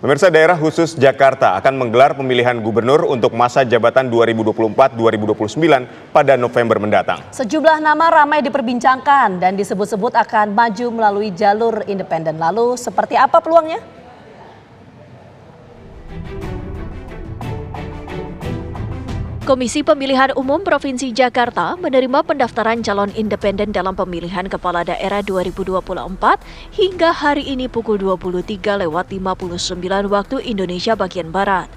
Pemirsa, daerah khusus Jakarta akan menggelar pemilihan gubernur untuk masa jabatan 2024-2029 pada November mendatang. Sejumlah nama ramai diperbincangkan dan disebut-sebut akan maju melalui jalur independen. Lalu seperti apa peluangnya? Komisi Pemilihan Umum Provinsi Jakarta menerima pendaftaran calon independen dalam pemilihan kepala daerah 2024 hingga hari ini pukul 23.59 waktu Indonesia bagian Barat.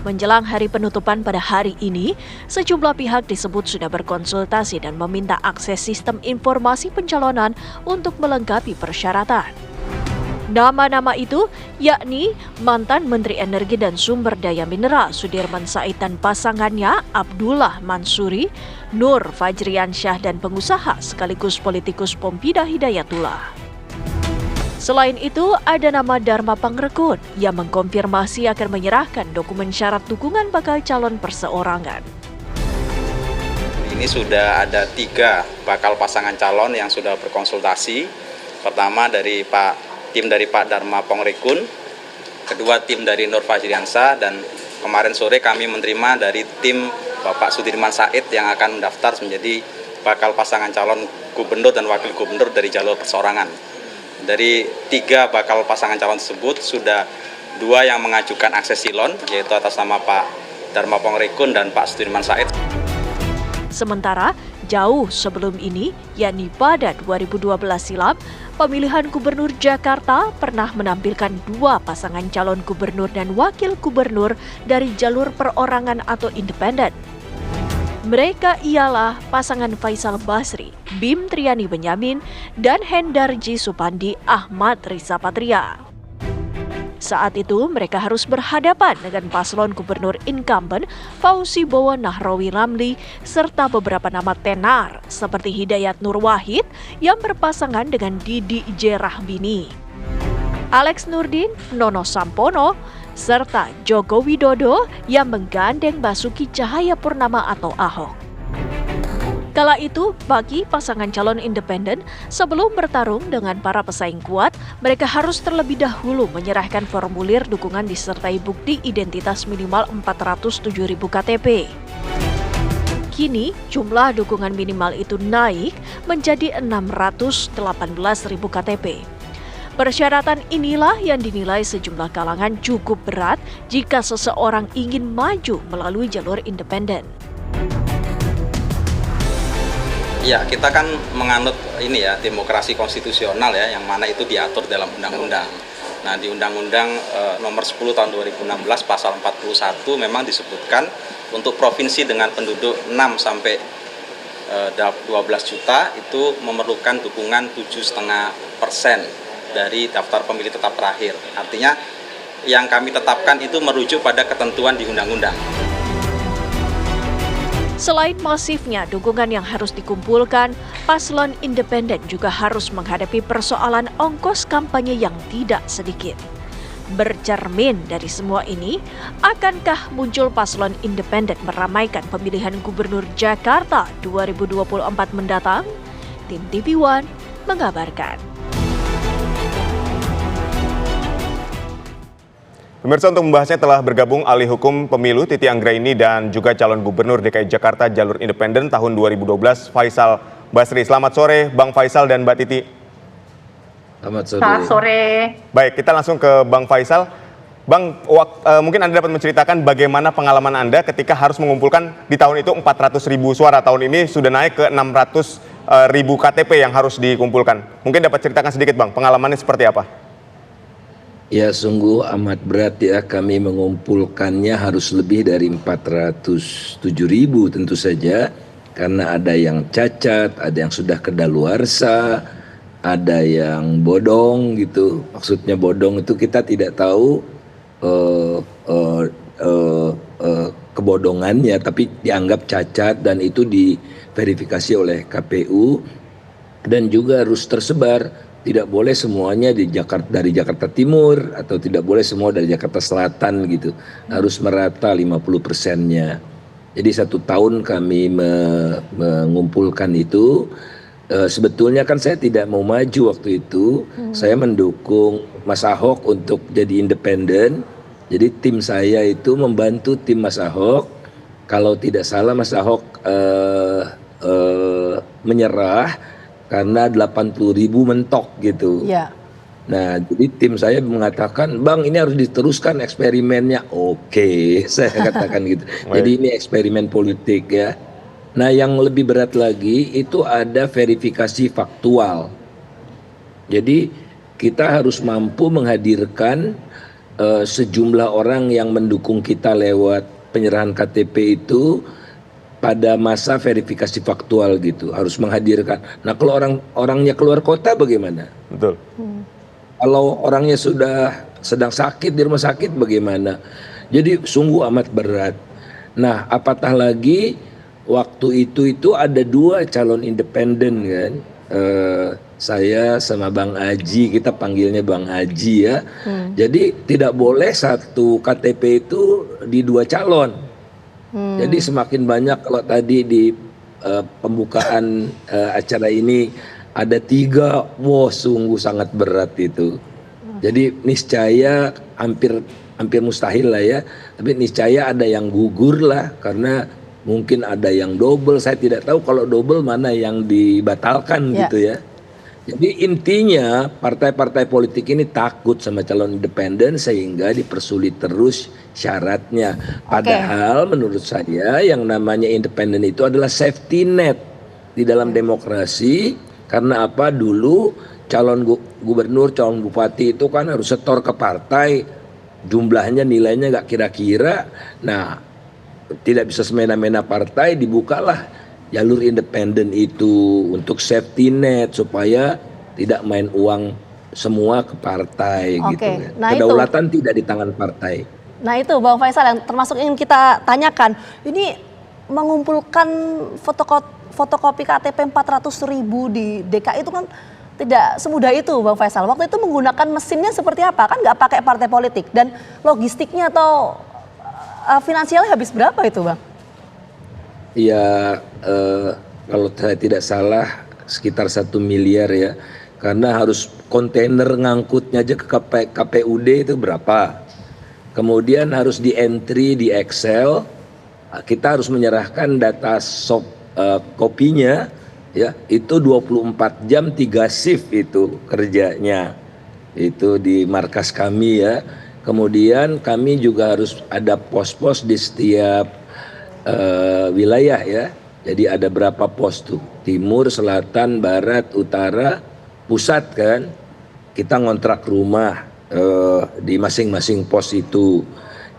Menjelang hari penutupan pada hari ini, sejumlah pihak disebut sudah berkonsultasi dan meminta akses sistem informasi pencalonan untuk melengkapi persyaratan. Nama-nama itu yakni mantan Menteri Energi dan Sumber Daya Mineral Sudirman Said dan pasangannya Abdullah Mansuri, Nur Fajriansyah dan pengusaha sekaligus politikus Pompida Hidayatullah. Selain itu, ada nama Dharma Pangrekun yang mengkonfirmasi akan menyerahkan dokumen syarat dukungan bakal calon perseorangan. Ini sudah ada 3 bakal pasangan calon yang sudah berkonsultasi. Pertama dari tim dari Pak Dharma Pangrekun, kedua tim dari Nur Fajriansyah, dan kemarin sore kami menerima dari tim Bapak Sudirman Said yang akan mendaftar menjadi bakal pasangan calon gubernur dan wakil gubernur dari jalur perseorangan. Dari 3 bakal pasangan calon tersebut sudah 2 yang mengajukan akses silon, yaitu atas nama Pak Dharma Pangrekun dan Pak Sudirman Said. Sementara jauh sebelum ini, yakni pada 2012 silam, pemilihan gubernur Jakarta pernah menampilkan 2 pasangan calon gubernur dan wakil gubernur dari jalur perorangan atau independen. Mereka ialah pasangan Faisal Basri, Bim Triani Benyamin, dan Hendarji Supandi Ahmad Riza Patria. Saat itu mereka harus berhadapan dengan paslon gubernur incumbent Fauzi Bowo Nahrawi Ramli serta beberapa nama tenar seperti Hidayat Nur Wahid yang berpasangan dengan Didi J. Rahbini, Alex Nurdin, Nono Sampono, serta Joko Widodo yang menggandeng Basuki Cahayapurnama atau Ahok. Kala itu, bagi pasangan calon independen, sebelum bertarung dengan para pesaing kuat, mereka harus terlebih dahulu menyerahkan formulir dukungan disertai bukti identitas minimal 407.000 KTP. Kini, jumlah dukungan minimal itu naik menjadi 618.000 KTP. Persyaratan inilah yang dinilai sejumlah kalangan cukup berat jika seseorang ingin maju melalui jalur independen. Ya, kita kan menganut ini ya, demokrasi konstitusional ya, yang mana itu diatur dalam undang-undang. Nah, di Undang-Undang nomor 10 tahun 2016 pasal 41 memang disebutkan untuk provinsi dengan penduduk 6 sampai 12 juta itu memerlukan dukungan 7,5% dari daftar pemilih tetap terakhir. Artinya yang kami tetapkan itu merujuk pada ketentuan di undang-undang. Selain masifnya dukungan yang harus dikumpulkan, paslon independen juga harus menghadapi persoalan ongkos kampanye yang tidak sedikit. Bercermin dari semua ini, akankah muncul paslon independen meramaikan pemilihan gubernur Jakarta 2024 mendatang? Tim TV One mengabarkan. Pemirsa, untuk membahasnya telah bergabung ahli hukum pemilu Titi Anggraini dan juga calon gubernur DKI Jakarta jalur independen tahun 2012 Faisal Basri. Selamat sore Bang Faisal dan Mbak Titi. Selamat sore. Baik, kita langsung ke Bang Faisal. Bang, mungkin Anda dapat menceritakan bagaimana pengalaman Anda ketika harus mengumpulkan di tahun itu 400.000 suara. Tahun ini sudah naik ke 600.000 KTP yang harus dikumpulkan. Mungkin dapat ceritakan sedikit Bang, pengalamannya seperti apa? Ya, sungguh amat berat ya, kami mengumpulkannya harus lebih dari 407.000 tentu saja, karena ada yang cacat, ada yang sudah kedaluarsa, ada yang bodong gitu. Maksudnya bodong itu kita tidak tahu kebodongannya, tapi dianggap cacat dan itu diverifikasi oleh KPU dan juga harus tersebar. Tidak boleh semuanya dari Jakarta Timur atau tidak boleh semua dari Jakarta Selatan gitu. Harus merata 50%-nya. Jadi 1 tahun kami mengumpulkan itu sebetulnya kan saya tidak mau maju waktu itu. Saya mendukung Mas Ahok untuk jadi independen. Jadi tim saya itu membantu tim Mas Ahok. Kalau tidak salah Mas Ahok menyerah karena 80.000 mentok gitu. Ya. Nah, jadi tim saya mengatakan, Bang ini harus diteruskan eksperimennya. Oke, saya katakan gitu. Jadi ini eksperimen politik ya. Nah, yang lebih berat lagi itu ada verifikasi faktual. Jadi kita harus mampu menghadirkan sejumlah orang yang mendukung kita lewat penyerahan KTP itu pada masa verifikasi faktual gitu. Harus menghadirkan. Nah, kalau orangnya keluar kota bagaimana? Betul. Kalau orangnya sudah sedang sakit di rumah sakit bagaimana? Jadi sungguh amat berat. Nah, apatah lagi waktu itu ada 2 calon independen kan. Saya sama Bang Aji, kita panggilnya Bang Aji ya. Jadi tidak boleh satu KTP itu di 2 calon. Jadi semakin banyak, kalau tadi di pembukaan acara ini ada 3, wah sungguh sangat berat itu. Jadi niscaya hampir mustahil lah ya. Tapi niscaya ada yang gugur lah, karena mungkin ada yang double. Saya tidak tahu kalau double mana yang dibatalkan gitu ya. Jadi intinya partai-partai politik ini takut sama calon independen sehingga dipersulit terus syaratnya. Padahal menurut saya yang namanya independen itu adalah safety net di dalam demokrasi. Karena apa, dulu calon gubernur, calon bupati itu kan harus setor ke partai, jumlahnya nilainya nggak kira-kira. Nah, tidak bisa semena-mena partai, dibukalah jalur independen itu untuk safety net supaya tidak main uang semua ke partai gitu. Nah, kedaulatan tidak di tangan partai. Nah itu Bang Faisal yang termasuk ingin kita tanyakan. Ini mengumpulkan fotokopi KTP 400.000 di DKI itu kan tidak semudah itu Bang Faisal. Waktu itu menggunakan mesinnya seperti apa? Kan nggak pakai partai politik, dan logistiknya atau finansialnya habis berapa itu Bang? Ya kalau saya tidak salah sekitar 1 miliar ya. Karena harus kontainer ngangkutnya aja ke KPUD itu berapa. Kemudian harus di entry di Excel. Kita harus menyerahkan data kopinya ya, itu 24 jam 3 shift itu kerjanya. Itu di markas kami ya. Kemudian kami juga harus ada pos-pos di setiap wilayah ya. Jadi ada berapa pos tuh? Timur, selatan, barat, utara, pusat kan. Kita ngontrak rumah di masing-masing pos itu.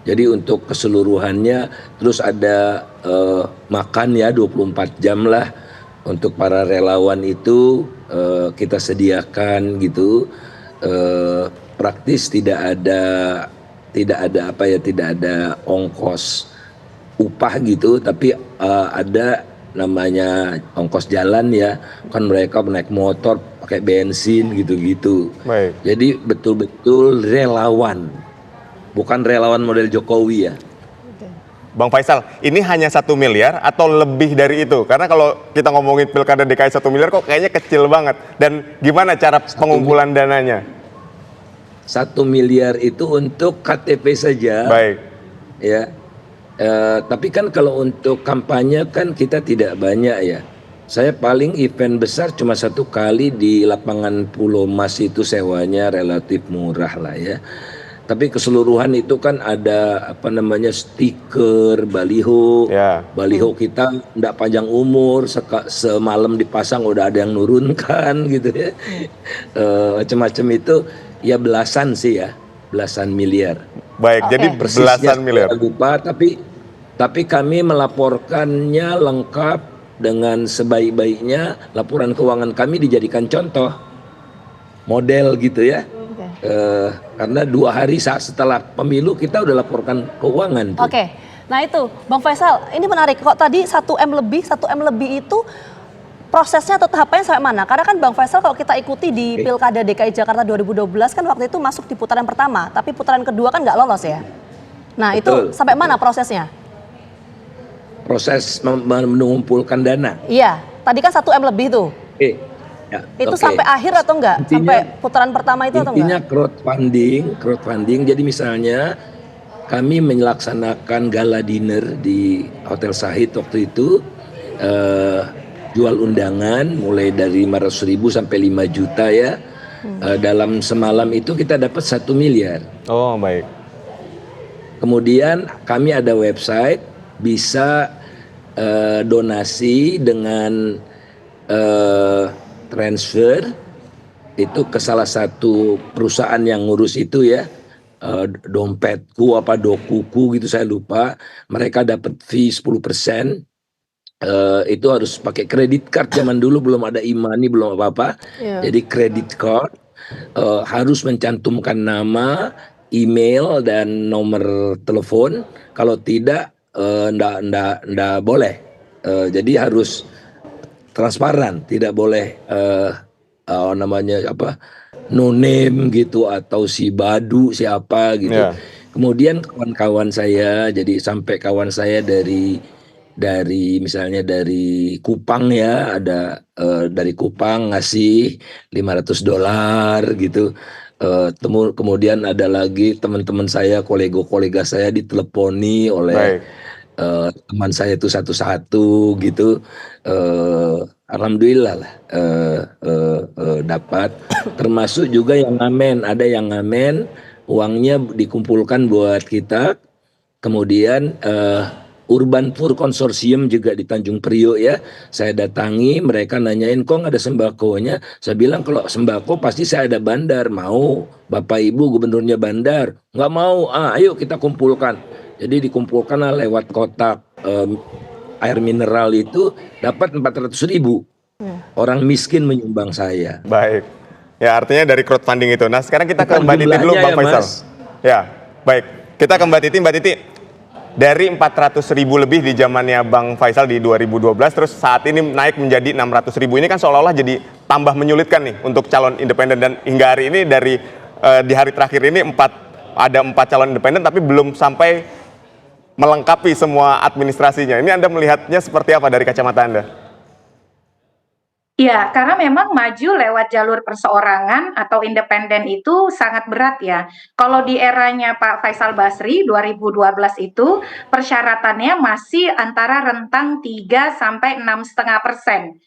Jadi untuk keseluruhannya, terus ada makan ya 24 jam lah untuk para relawan itu kita sediakan gitu. Praktis tidak ada ongkos upah gitu, tapi ada namanya ongkos jalan ya, kan mereka naik motor pakai bensin gitu-gitu. Baik. Jadi betul-betul relawan. Bukan relawan model Jokowi ya. Bang Faisal, ini hanya 1 miliar atau lebih dari itu? Karena kalau kita ngomongin pilkada DKI 1 miliar kok kayaknya kecil banget. Dan gimana cara pengumpulan dananya? 1 miliar itu untuk KTP saja. Baik. Ya. Tapi kan kalau untuk kampanye kan kita tidak banyak ya. Saya paling event besar cuma 1 kali di lapangan Pulau Mas, itu sewanya relatif murah lah ya. Tapi keseluruhan itu kan ada stiker, baliho. Ya. Baliho kita enggak panjang umur, semalam dipasang udah ada yang nurunkan gitu ya. Macam-macam itu ya, belasan sih ya, belasan miliar. Baik, jadi belasan miliar. Lupa, tapi kami melaporkannya lengkap dengan sebaik-baiknya. Laporan keuangan kami dijadikan contoh model gitu ya. Karena 2 hari setelah pemilu kita udah laporkan keuangan tuh. Nah itu Bang Faisal, ini menarik kok, tadi 1 M lebih itu prosesnya atau tahapannya sampai mana? Karena kan Bang Faisal kalau kita ikuti di Pilkada DKI Jakarta 2012 kan waktu itu masuk di putaran pertama, tapi putaran kedua kan nggak lolos ya. Nah itu sampai mana prosesnya? Proses mengumpulkan dana. Iya, tadi kan 1 M lebih tuh. Ya, Itu oke. sampai akhir atau enggak? Sampai putaran pertama itu atau Intinya enggak? crowdfunding. Jadi misalnya kami melaksanakan gala dinner di Hotel Sahid waktu itu, eh, jual undangan mulai dari 500.000 sampai 5 juta ya. Dalam semalam itu kita dapat 1 miliar. Oh, baik. Kemudian kami ada website, bisa donasi dengan transfer itu ke salah satu perusahaan yang ngurus itu ya. Dompetku apa dokuku gitu saya lupa, mereka dapat fee 10%. Itu harus pakai kredit card, zaman dulu belum ada e-money, belum apa-apa. Iya. Jadi kredit card, harus mencantumkan nama, email dan nomor telepon. Kalau tidak, ndak boleh. Jadi harus transparan, tidak boleh namanya apa, no name gitu atau si Badu siapa gitu. Ya. Kemudian kawan-kawan saya, jadi sampai kawan saya dari misalnya dari Kupang ya, ada dari Kupang ngasih $500 gitu. Kemudian ada lagi teman-teman saya, kolega saya diteleponi oleh Baik. teman saya itu satu-satu gitu. Alhamdulillah lah dapat, termasuk juga yang ngamen, ada yang ngamen uangnya dikumpulkan buat kita. Kemudian Urban Tour Konsorsium juga di Tanjung Priok ya, saya datangi, mereka nanyain kok nggak ada sembakonya. Saya bilang kalau sembako pasti saya ada bandar, mau Bapak Ibu gubernurnya bandar? Nggak mau, ayo kita kumpulkan. Jadi dikumpulkan lewat kotak air mineral itu, dapat 400.000. Orang miskin menyumbang saya. Baik. Ya, artinya dari crowdfunding itu. Nah, sekarang kita ke Bukan Mbak Titi dulu, jumlahnya Bang ya, Faisal. Mas. Ya, baik. Kita ke Mbak Titi. Mbak Titi, dari 400.000 lebih di zamannya Bang Faisal di 2012, terus saat ini naik menjadi 600.000. Ini kan seolah-olah jadi tambah menyulitkan nih untuk calon independen. Dan hingga hari ini di hari terakhir ini ada 4 calon independen, tapi belum sampai melengkapi semua administrasinya. Ini Anda melihatnya seperti apa dari kacamata Anda? Ya, karena memang maju lewat jalur perseorangan atau independen itu sangat berat ya. Kalau di eranya Pak Faisal Basri 2012 itu persyaratannya masih antara rentang 3 sampai 6,5%.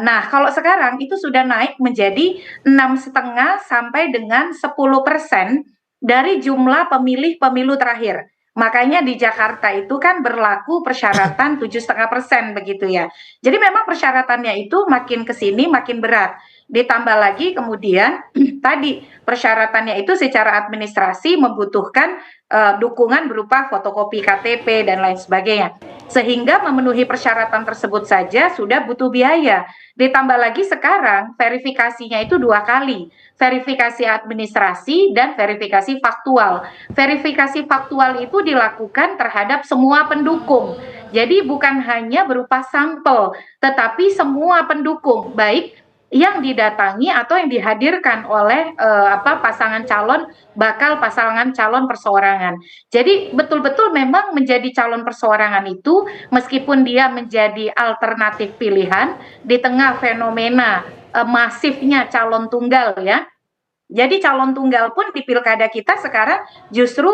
Nah, kalau sekarang itu sudah naik menjadi 6,5 sampai dengan 10% dari jumlah pemilih pemilu terakhir. Makanya di Jakarta itu kan berlaku persyaratan 7,5% begitu ya. Jadi memang persyaratannya itu makin ke sini makin berat. Ditambah lagi kemudian tadi persyaratannya itu secara administrasi membutuhkan dukungan berupa fotokopi KTP dan lain sebagainya. Sehingga memenuhi persyaratan tersebut saja sudah butuh biaya. Ditambah lagi sekarang verifikasinya itu 2 kali. Verifikasi administrasi dan verifikasi faktual. Verifikasi faktual itu dilakukan terhadap semua pendukung. Jadi bukan hanya berupa sampel, tetapi semua pendukung, baik yang didatangi atau yang dihadirkan oleh pasangan calon perseorangan. Jadi betul-betul memang menjadi calon perseorangan itu meskipun dia menjadi alternatif pilihan di tengah fenomena masifnya calon tunggal ya. Jadi calon tunggal pun di pilkada kita sekarang justru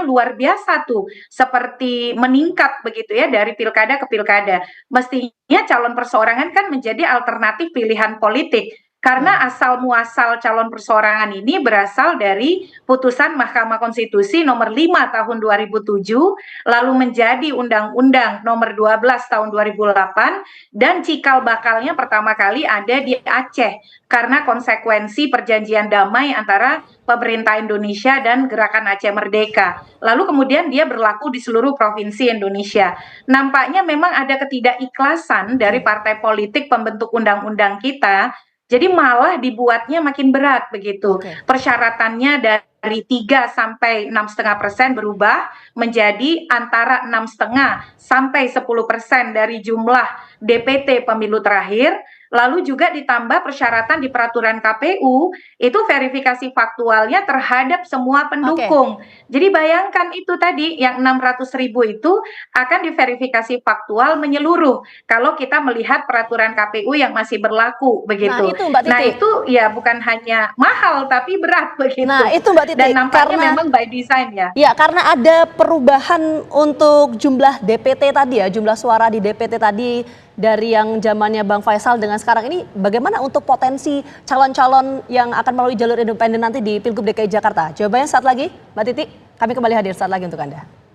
luar biasa tuh, seperti meningkat begitu ya dari pilkada ke pilkada. Mestinya calon perseorangan kan menjadi alternatif pilihan politik. Karena asal muasal calon perseorangan ini berasal dari putusan Mahkamah Konstitusi nomor 5 tahun 2007, lalu menjadi Undang-Undang nomor 12 tahun 2008, dan cikal bakalnya pertama kali ada di Aceh karena konsekuensi perjanjian damai antara pemerintah Indonesia dan Gerakan Aceh Merdeka. Lalu kemudian dia berlaku di seluruh provinsi Indonesia. Nampaknya memang ada ketidakikhlasan dari partai politik pembentuk undang-undang kita, jadi malah dibuatnya makin berat begitu. Persyaratannya dari 3 sampai 6,5% berubah menjadi antara 6,5 sampai 10% dari jumlah DPT pemilu terakhir. lalu juga ditambah persyaratan di peraturan KPU, itu verifikasi faktualnya terhadap semua pendukung. Jadi bayangkan itu tadi, yang 600.000 itu akan diverifikasi faktual menyeluruh, kalau kita melihat peraturan KPU yang masih berlaku, begitu. Nah itu Mbak Titi. Nah itu ya bukan hanya mahal, tapi berat, begitu. Nah itu Mbak Titi, Dan nampaknya memang by design ya. Ya, karena ada perubahan untuk jumlah DPT tadi ya, jumlah suara di DPT tadi dari yang zamannya Bang Faisal dengan sekarang ini, bagaimana untuk potensi calon-calon yang akan melalui jalur independen nanti di Pilgub DKI Jakarta? Jawabannya saat lagi, Mbak Titi, kami kembali hadir saat lagi untuk Anda.